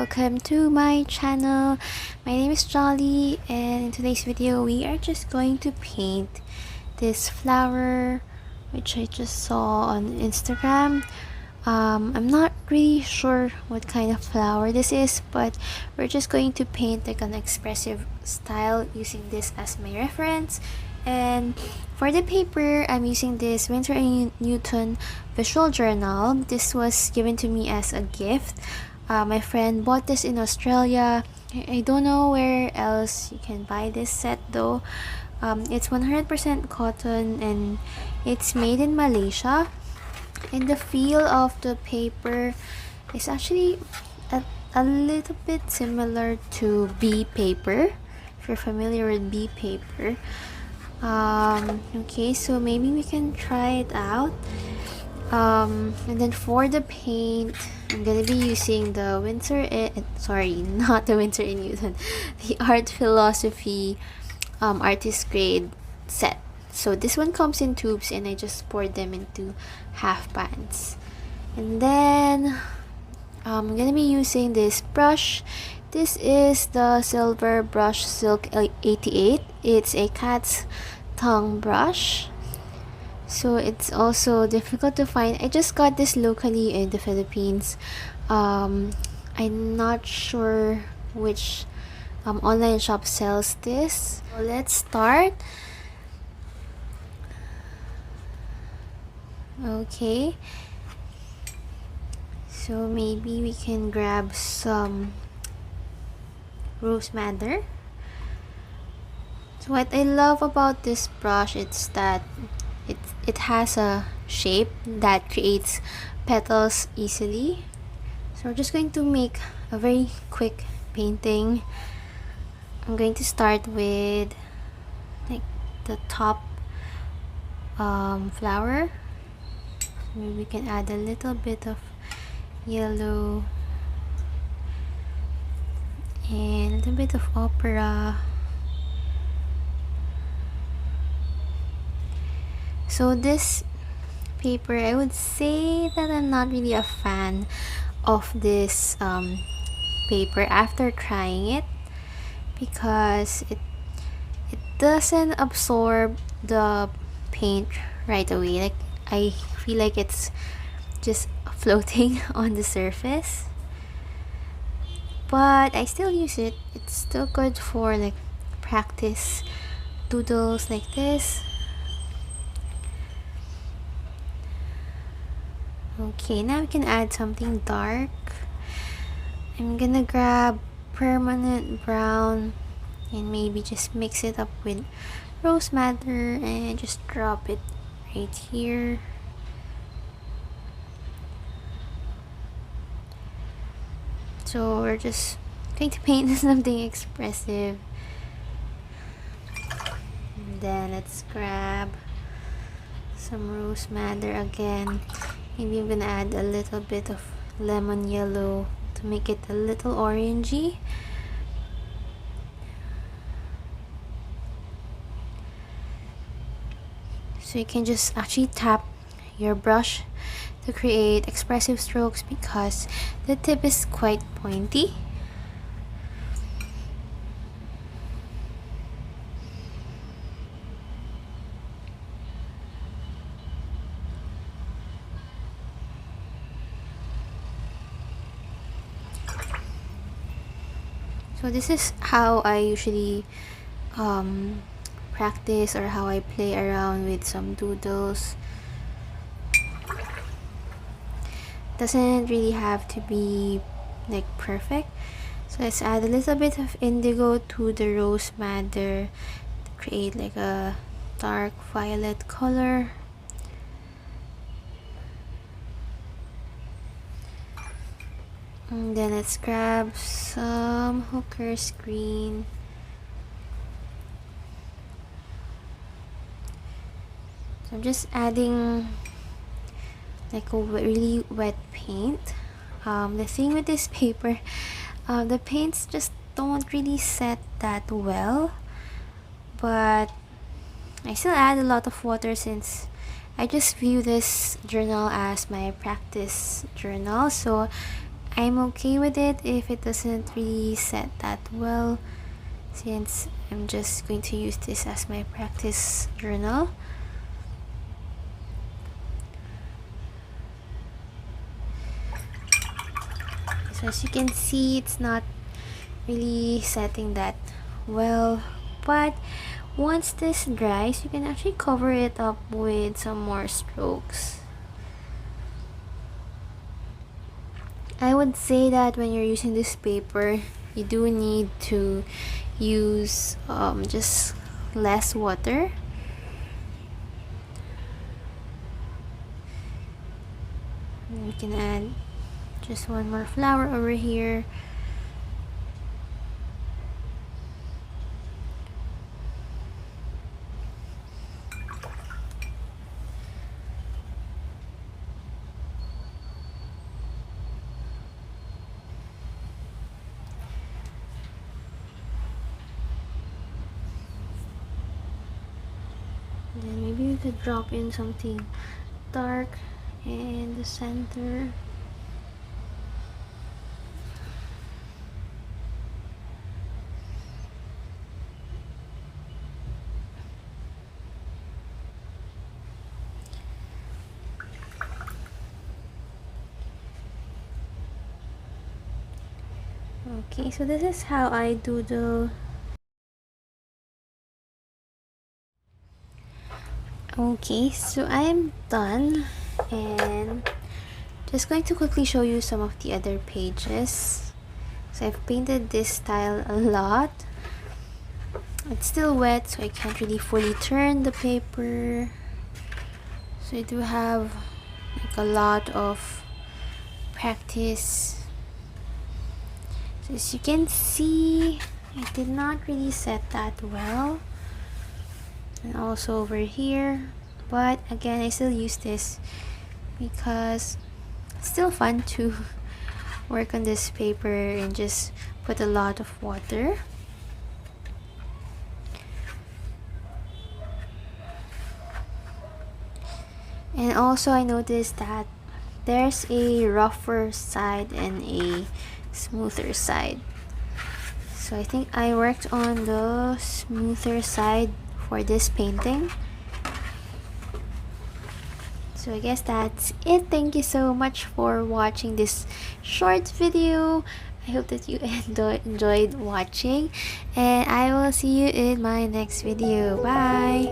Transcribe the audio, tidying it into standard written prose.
welcome to my channel. My name is Joly, and in today's video we are just going to paint this flower which I just saw on Instagram. I'm not really sure what kind of flower this is, but we're just going to paint like an expressive style using this as my reference. And for the paper, I'm using this Winsor & Newton visual journal. This was given to me as a gift. My friend bought this in Australia. I don't know where else you can buy this set though. It's 100% cotton and it's made in Malaysia. And the feel of the paper is actually a little bit similar to bee paper, if you're familiar with bee paper. Okay, so maybe we can try it out. And then for the paint, I'm gonna be using the not the Winsor & Newton, the Art Philosophy artist grade set. So this one comes in tubes and I just poured them into half pans. And then I'm gonna be using this brush. This is the Silver Brush Silk 88. It's a cat's tongue brush, so it's also difficult to find. I just got this locally in the Philippines. I'm not sure which online shop sells this. So let's start. Okay, so maybe we can grab some rose madder. So what I love about this brush is that it has a shape that creates petals easily. So we're just going to make a very quick painting. I'm going to start with like the top flower. Maybe we can add a little bit of yellow and a little bit of opera. So this paper, I would say that I'm not really a fan of this paper after trying it, because it doesn't absorb the paint right away. Like, I feel like it's just floating on the surface, but I still use it. It's still good for like practice doodles like this. Okay, now we can add something dark. I'm gonna grab permanent brown and maybe just mix it up with rose madder and just drop it right here. So we're just going to paint something expressive. And then let's grab some rose madder again. Maybe I'm gonna add a little bit of lemon yellow to make it a little orangey. So you can just actually tap your brush to create expressive strokes because the tip is quite pointy. So this is how I usually practice, or how I play around with some doodles. Doesn't really have to be like perfect. So let's add a little bit of indigo to the rose madder to create like a dark violet color. And then let's grab some hooker's green. So I'm just adding like a really wet paint. The thing with this paper, the paints just don't really set that well, but I still add a lot of water since I just view this journal as my practice journal. So I'm okay with it if it doesn't really set that well, since I'm just going to use this as my practice journal. So as you can see, it's not really setting that well, but once this dries, you can actually cover it up with some more strokes. I would say that when you're using this paper, you do need to use just less water. And you can add just one more flower over here. Then maybe we could drop in something dark in the center. Okay, so this is how I doodle. Okay, so I am done, and just going to quickly show you some of the other pages. So I've painted this style a lot. It's still wet, so I can't really fully turn the paper. So I do have like a lot of practice. So as you can see, I did not really set that well. And also over here, but again, I still use this because it's still fun to work on this paper and just put a lot of water. And also I noticed that there's a rougher side and a smoother side, so I think I worked on the smoother side for this painting. So I guess that's it. Thank you so much for watching this short video. I hope that you enjoyed watching, and I will see you in my next video. Bye.